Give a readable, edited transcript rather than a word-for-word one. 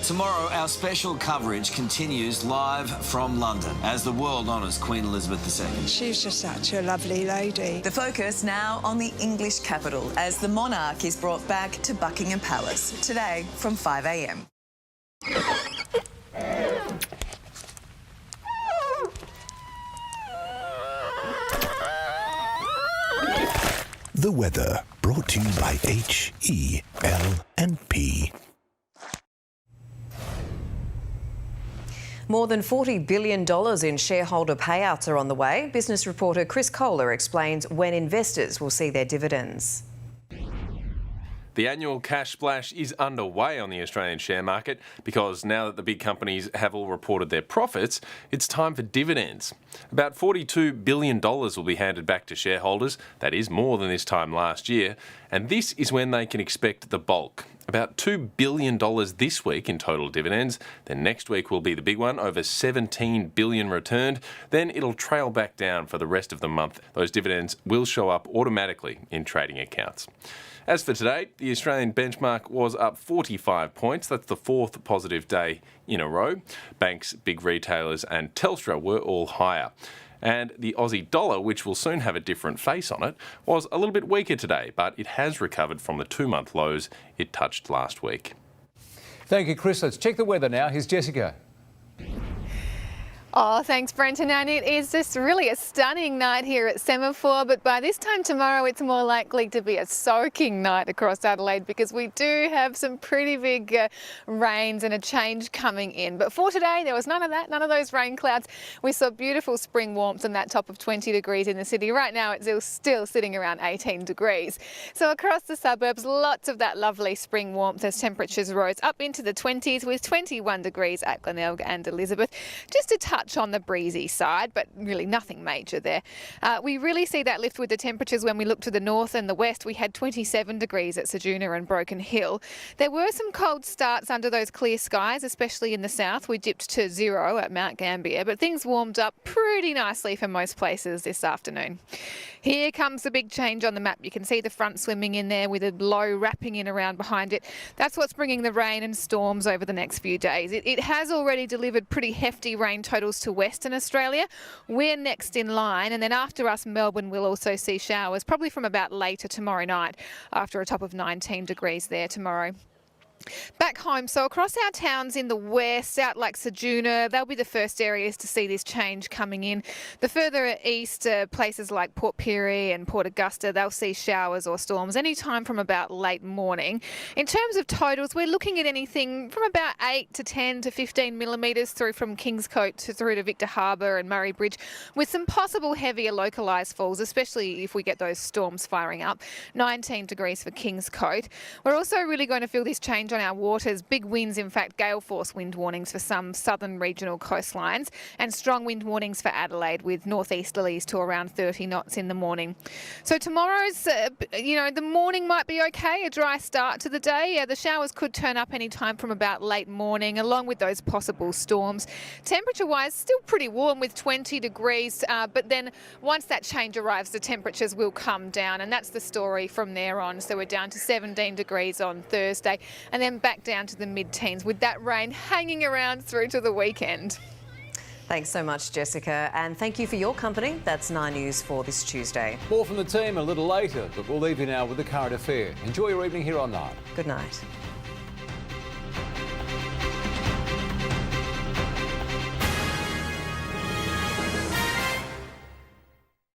Tomorrow, our special coverage continues live from London as the world honours Queen Elizabeth II. She's just such a lovely lady. The focus now on the English capital as the monarch is brought back to Buckingham Palace today from 5 a.m. The weather brought to you by HEL&P. More than $40 billion in shareholder payouts are on the way. Business reporter Kohler explains when investors will see their dividends. The annual cash splash is underway on the Australian share market because now that the big companies have all reported their profits, it's time for dividends. About $42 billion will be handed back to shareholders. That is more than this time last year. And this is when they can expect the bulk. About $2 billion this week in total dividends. Then next week will be the big one, over $17 billion returned. Then it'll trail back down for the rest of the month. Those dividends will show up automatically in trading accounts. As for today, the Australian benchmark was up 45 points. That's the fourth positive day in a row. Banks, big retailers and Telstra were all higher. And the Aussie dollar, which will soon have a different face on it, was a little bit weaker today, but it has recovered from the 2-month lows it touched last week. Thank you, Chris. Let's check the weather now. Here's Jessica. Oh, thanks, Brenton. And it is just really a stunning night here at Semaphore, but by this time tomorrow it's more likely to be a soaking night across Adelaide because we do have some pretty big rains and a change coming in. But for today, there was none of that, none of those rain clouds. We saw beautiful spring warmth and that top of 20 degrees in the city. Right now it's still sitting around 18 degrees. So across the suburbs, lots of that lovely spring warmth as temperatures rose up into the 20s with 21 degrees at Glenelg and Elizabeth. Just a touch on the breezy side, but really nothing major there. We really see that lift with the temperatures when we look to the north and the west. We had 27 degrees at Ceduna and Broken Hill. There were some cold starts under those clear skies, especially in the south. We dipped to 0 at Mount Gambier, but things warmed up pretty nicely for most places this afternoon. Here comes the big change on the map. You can see the front swimming in there with a low wrapping in around behind it. That's what's bringing the rain and storms over the next few days. It has already delivered pretty hefty rain totals to Western Australia. We're next in line, and then after us, Melbourne will also see showers, probably from about later tomorrow night, after a top of 19 degrees there tomorrow. Back home, so across our towns in the west, out like Ceduna, they'll be the first areas to see this change coming in. The further east, places like Port Pirie and Port Augusta, they'll see showers or storms anytime from about late morning. In terms of totals, we're looking at anything from about 8 to 10 to 15 millimetres through from Kingscote through to Victor Harbour and Murray Bridge, with some possible heavier localised falls, especially if we get those storms firing up. 19 degrees for Kingscote. We're also really going to feel this change on our waters. Big winds, in fact, gale force wind warnings for some southern regional coastlines and strong wind warnings for Adelaide with northeasterlies to around 30 knots in the morning. So tomorrow's, the morning might be okay, a dry start to the day. The showers could turn up any time from about late morning along with those possible storms. Temperature-wise, still pretty warm with 20 degrees, but then once that change arrives, the temperatures will come down, and that's the story from there on. So we're down to 17 degrees on Thursday and then back down to the mid-teens with that rain hanging around through to the weekend. Thanks so much, Jessica, and thank you for your company. That's 9 News for this Tuesday. More from the team a little later, but we'll leave you now with the current affair. Enjoy your evening here on 9. Good night.